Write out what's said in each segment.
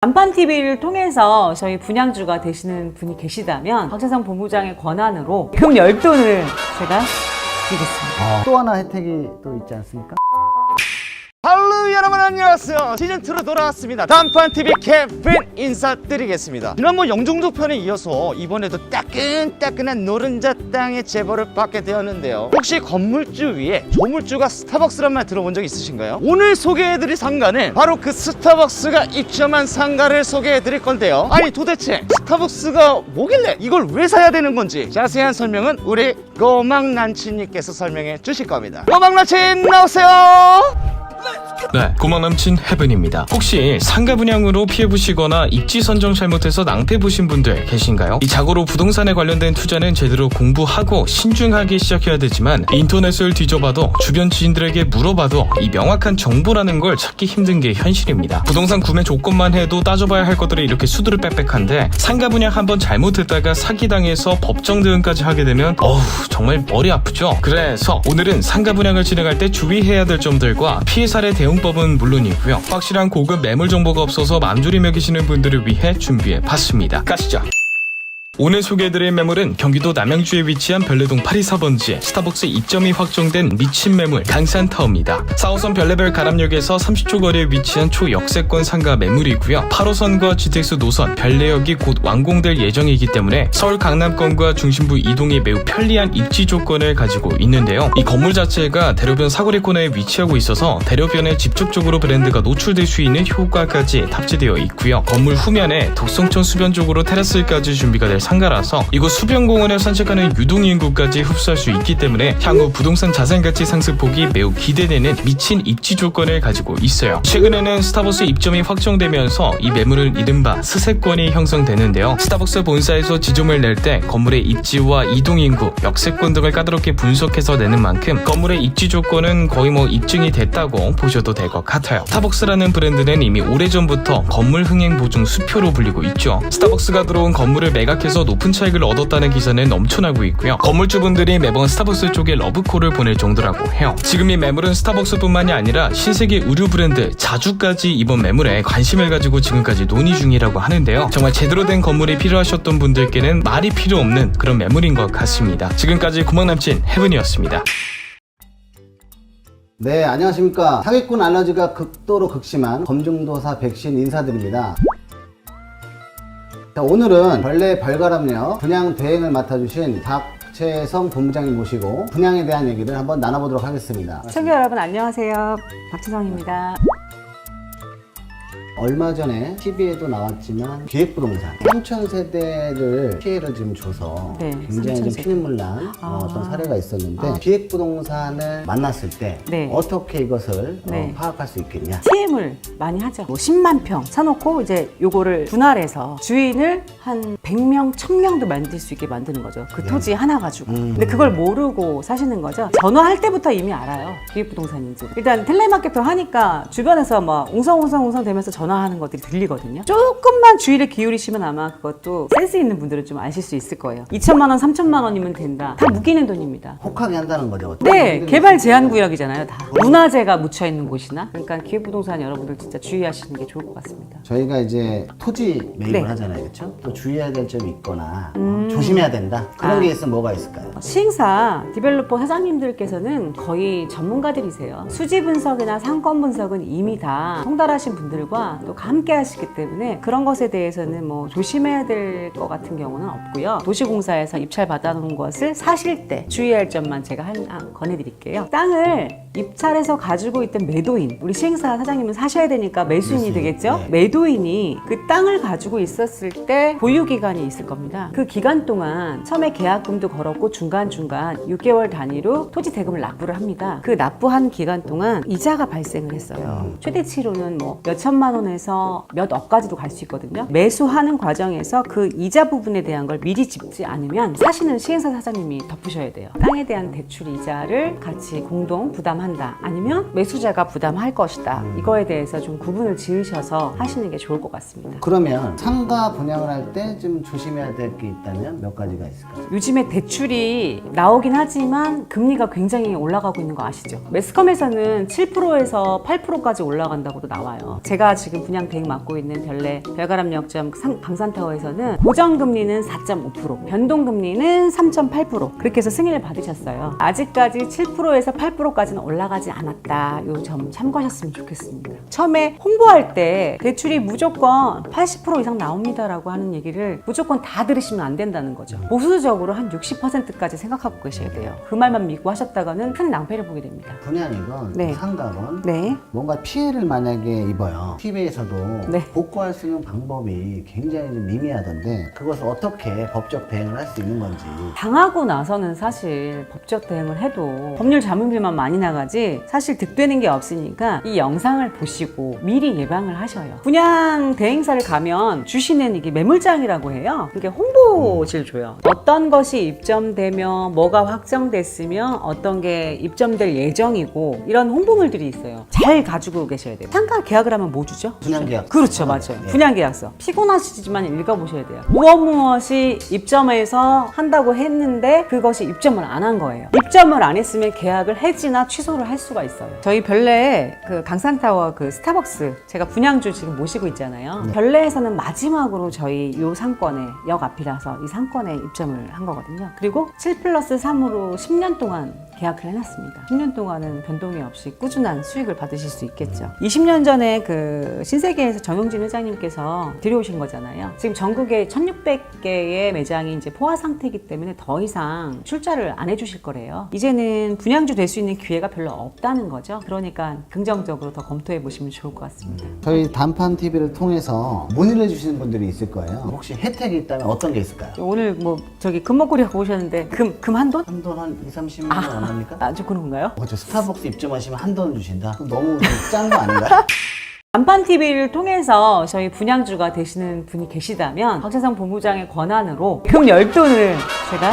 간판 TV를 통해서 저희 분양주가 되시는 분이 계시다면 박재상 본부장의 권한으로 금 10돈을 제가 드리겠습니다. 또 하나 혜택이 또 있지 않습니까? 할로 여러분 안녕하세요. 시즌2로 돌아왔습니다. 단판TV 캡틴 인사드리겠습니다. 지난번 영종도 편에 이어서 이번에도 따끈따끈한 노른자 땅의 제보를 받게 되었는데요. 혹시 건물주 위에 조물주가 스타벅스란 말 들어본 적 있으신가요? 오늘 소개해드릴 상가는 바로 그 스타벅스가 입점한 상가를 소개해드릴 건데요. 아니 도대체 스타벅스가 뭐길래 이걸 왜 사야 되는 건지 자세한 설명은 우리 꼬막남친님께서 설명해 주실 겁니다. 꼬막남친 나오세요. 네, 고막남친 헤븐입니다. 혹시 상가 분양으로 피해보시거나 입지 선정 잘못해서 낭패보신 분들 계신가요? 이 자고로 부동산에 관련된 투자는 제대로 공부하고 신중하게 시작해야 되지만 인터넷을 뒤져봐도 주변 지인들에게 물어봐도 이 명확한 정보라는 걸 찾기 힘든 게 현실입니다. 부동산 구매 조건만 해도 따져봐야 할 것들이 이렇게 수두룩 빽빽한데 상가 분양 한번 잘못했다가 사기당해서 법정 대응까지 하게 되면 정말 머리 아프죠? 그래서 오늘은 상가 분양을 진행할 때 주의해야 될 점들과 피해 사례 대응법은 물론이고요. 확실한 고급 매물 정보가 없어서 맘졸이 먹이시는 분들을 위해 준비해봤습니다. 가시죠. 오늘 소개해드릴 매물은 경기도 남양주에 위치한 별내동 824번지 스타벅스 입점이 확정된 미친 매물 강산타워입니다. 4호선 별내별 가람역에서 30초 거리에 위치한 초역세권 상가 매물이고요. 8호선과 GTX 노선 별내역이 곧 완공될 예정이기 때문에 서울 강남권과 중심부 이동이 매우 편리한 입지 조건을 가지고 있는데요. 이 건물 자체가 대로변 사거리 코너에 위치하고 있어서 대로변에 직접적으로 브랜드가 노출될 수 있는 효과까지 탑재되어 있고요. 건물 후면에 독성천 수변 쪽으로 테라스까지 준비가 될 상가라서 이곳 수변공원에 산책하는 유동인구까지 흡수할 수 있기 때문에 향후 부동산 자산가치 상승폭이 매우 기대되는 미친 입지 조건을 가지고 있어요. 최근에는 스타벅스 입점이 확정되면서 이 매물은 이른바 스세권이 형성되는데요. 스타벅스 본사에서 지점을 낼 때 건물의 입지와 이동인구, 역세권 등을 까다롭게 분석해서 내는 만큼 건물의 입지 조건은 거의 입증이 됐다고 보셔도 될 것 같아요. 스타벅스라는 브랜드는 이미 오래전부터 건물 흥행 보증 수표로 불리고 있죠. 스타벅스가 들어온 건물을 매각해서 높은 차익을 얻었다는 기사는 넘쳐나고 있고요. 건물주분들이 매번 스타벅스 쪽에 러브콜을 보낼 정도라고 해요. 지금 이 매물은 스타벅스뿐만이 아니라 신세계 의류 브랜드 자주까지 이번 매물에 관심을 가지고 지금까지 논의 중이라고 하는데요. 정말 제대로 된 건물이 필요하셨던 분들께는 말이 필요 없는 그런 매물인 것 같습니다. 지금까지 고막남친 헤븐이었습니다. 네, 안녕하십니까. 사기꾼 알러지가 극도로 극심한 검중도사 백신 인사드립니다. 자, 오늘은 별내 별가람역 분양 대행을 맡아주신 박재성 본부장님 모시고 분양에 대한 얘기를 한번 나눠보도록 하겠습니다. 시청자 여러분 안녕하세요. 박재성입니다. 얼마 전에 TV에도 나왔지만 기획부동산 3000세대를 피해를 좀 줘서 네, 굉장히 좀 3000세대. 피눈물 난 어떤 사례가 있었는데 기획부동산을 만났을 때 네. 어떻게 이것을 네. 파악할 수 있겠냐. TM을 많이 하죠. 10만 평 사놓고 이제 요거를 분할해서 주인을 한 100명, 1000명도 만들 수 있게 만드는 거죠. 그 토지 하나 가지고. 근데 그걸 모르고 사시는 거죠. 전화할 때부터 이미 알아요. 기획부동산인지. 일단 텔레마케팅 하니까 주변에서 막 웅성웅성 되면서 전화하는 것들이 들리거든요. 조금만 주의를 기울이시면 아마 그것도 센스 있는 분들은 좀 아실 수 있을 거예요. 2천만 원, 3천만 원이면 된다. 다 묶이는 돈입니다. 혹하게 한다는 거죠. 네, 개발 제한 구역이잖아요, 다. 문화재가 묻혀 있는 곳이나. 그러니까 기획부동산 여러분들 진짜 주의하시는 게 좋을 것 같습니다. 저희가 이제 토지 매입을 네. 하잖아요, 그렇죠? 또 주의해야 될 점이 있거나 조심해야 된다. 그런 게 있으면 뭐가 있을까요? 시행사 디벨로퍼 사장님들께서는 거의 전문가들이세요. 수지 분석이나 상권 분석은 이미 다 통달하신 분들과 또 함께 하시기 때문에 그런 것에 대해서는 뭐 조심해야 될 것 같은 경우는 없고요. 도시공사에서 입찰 받아놓은 것을 사실 때 주의할 점만 제가 하나 권해드릴게요. 땅을 입찰해서 가지고 있던 매도인, 우리 시행사 사장님은 사셔야 되니까 매수인이 되겠죠? 네. 매도인이 그 땅을 가지고 있었을 때 보유기간이 있을 겁니다. 그 기간 동안 처음에 계약금도 걸었고 중간중간 6개월 단위로 토지 대금을 납부를 합니다. 그 납부한 기간 동안 이자가 발생을 했어요. 최대치로는 뭐 몇천만 원에서 몇 억까지도 갈 수 있거든요. 하거든요. 매수하는 과정에서 그 이자 부분에 대한 걸 미리 짚지 않으면 사시는 시행사 사장님이 덮으셔야 돼요. 땅에 대한 대출 이자를 같이 공동 부담한다. 아니면 매수자가 부담할 것이다. 이거에 대해서 좀 구분을 지으셔서 하시는 게 좋을 것 같습니다. 그러면 상가 분양을 할 때 좀 조심해야 될 게 있다면 몇 가지가 있을까요? 요즘에 대출이 나오긴 하지만 금리가 굉장히 올라가고 있는 거 아시죠? 매스컴에서는 7%에서 8%까지 올라간다고도 나와요. 제가 지금 분양 대행 맡고 있는 별가람역점 강산타워에서는 고정금리는 4.5%, 변동금리는 3.8% 그렇게 해서 승인을 받으셨어요. 아직까지 7%에서 8%까지는 올라가지 않았다. 요 점 참고하셨으면 좋겠습니다. 처음에 홍보할 때 대출이 무조건 80% 이상 나옵니다라고 하는 얘기를 무조건 다 들으시면 안 된다는 거죠. 보수적으로 한 60%까지 생각하고 계셔야 돼요. 그 말만 믿고 하셨다가는 큰 낭패를 보게 됩니다. 분양이건 네. 상가건 네. 뭔가 피해를 만약에 입어요. TV에서도 네. 복구할 수 있는 방법이 굉장히 좀 미미하던데 그것을 어떻게 법적 대응을 할 수 있는 건지. 당하고 나서는 사실 법적 대응을 해도 법률 자문비만 많이 나가지 사실 득되는 게 없으니까 이 영상을 보시고 미리 예방을 하셔요. 분양 대행사를 가면 주시는 이게 매물장이라고 해요. 이게 홍보지를 줘요. 어떤 것이 입점되며 뭐가 확정됐으며 어떤 게 입점될 예정이고 이런 홍보물들이 있어요. 잘 가지고 계셔야 돼요. 상가 계약을 하면 뭐 주죠? 분양계약. 그렇죠, 맞아요. 네. 분양계약서. 피곤하시지만 읽어보셔야 돼요. 무엇이 입점해서 한다고 했는데 그것이 입점을 안 한 거예요. 입점을 안 했으면 계약을 해지나 취소를 할 수가 있어요. 저희 별내에 그 강산타워 그 스타벅스 제가 분양주 지금 모시고 있잖아요. 네. 별내에서는 마지막으로 저희 요 상권에 역 앞이라서 이 상권에 입점을 한 거거든요. 그리고 7+3으로 10년 동안 계약을 해놨습니다. 10년 동안은 변동이 없이 꾸준한 수익을 받으실 수 있겠죠. 20년 전에 그 신세계에서 정용진 회장님께서 들여오신 거잖아요. 지금 전국에 1600개의 매장이 이제 포화 상태이기 때문에 더 이상 출자를 안 해주실 거래요. 이제는 분양주 될 수 있는 기회가 별로 없다는 거죠. 그러니까 긍정적으로 더 검토해 보시면 좋을 것 같습니다. 저희 단판 TV를 통해서 문의를 해주시는 분들이 있을 거예요. 혹시 혜택이 있다면 어떤 게 있을까요? 오늘 뭐 저기 금목걸이 하고 오셨는데 금 한돈? 한돈 한 2, 30만 원 안 합니까? 아, 좀 그런 건가요? 저 스타벅스 입점하시면 한돈 주신다? 그럼 너무 짠 거 아닌가요? 단판 TV를 통해서 저희 분양주가 되시는 분이 계시다면 박재상 본부장의 권한으로 금 10돈을 제가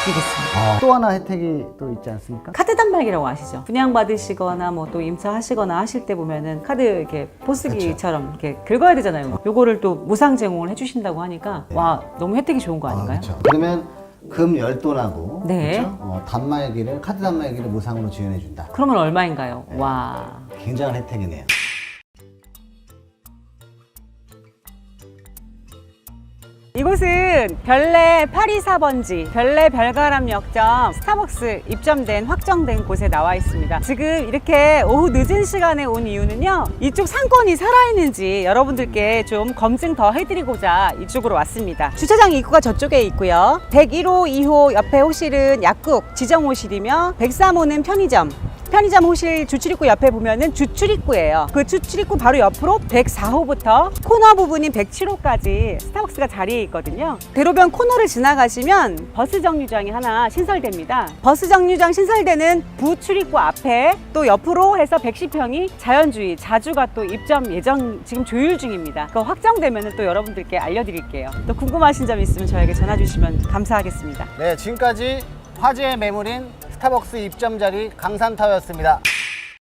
드리겠습니다. 또 하나 혜택이 또 있지 않습니까? 카드 단말기라고 아시죠? 분양 받으시거나 뭐 또 임차하시거나 하실 때 보면은 카드 이렇게 포스기처럼 이렇게 긁어야 되잖아요. 요거를 또 무상 제공을 해주신다고 하니까 와 너무 혜택이 좋은 거 아닌가요? 그렇죠. 그러면 금 10돈하고 네. 그렇죠? 단말기를 카드 단말기를 무상으로 지원해 준다. 그러면 얼마인가요? 와. 굉장한 혜택이네요. 이곳은 별내 824번지 별내 별가람역점 스타벅스 입점된 확정된 곳에 나와 있습니다. 지금 이렇게 오후 늦은 시간에 온 이유는요, 이쪽 상권이 살아있는지 여러분들께 좀 검증 더 해드리고자 이쪽으로 왔습니다. 주차장 입구가 저쪽에 있고요. 101호, 2호 옆에 호실은 약국 지정 호실이며 103호는 편의점 호실 주출입구 옆에 보면은 주출입구예요. 그 주출입구 바로 옆으로 104호부터 코너 부분인 107호까지 스타벅스가 자리에 있거든요. 대로변 코너를 지나가시면 버스 정류장이 하나 신설됩니다. 버스 정류장 신설되는 부출입구 앞에 또 옆으로 해서 110평이 자연주의 자주가 또 입점 예정 지금 조율 중입니다. 그거 확정되면은 또 여러분들께 알려드릴게요. 또 궁금하신 점 있으면 저에게 전화 주시면 감사하겠습니다. 네, 지금까지 화제의 매물인 스타벅스 입점 자리 강산타워였습니다.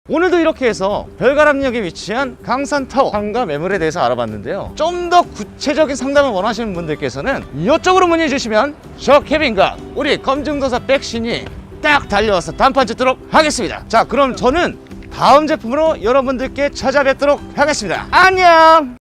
오늘도 이렇게 해서 별가람역에 위치한 강산타워 상가 매물에 대해서 알아봤는데요. 좀 더 구체적인 상담을 원하시는 분들께서는 이쪽으로 문의 주시면 저 케빈과 우리 검증도사 백신이 딱 달려와서 단판 짓도록 하겠습니다. 자, 그럼 저는 다음 제품으로 여러분들께 찾아뵙도록 하겠습니다. 안녕!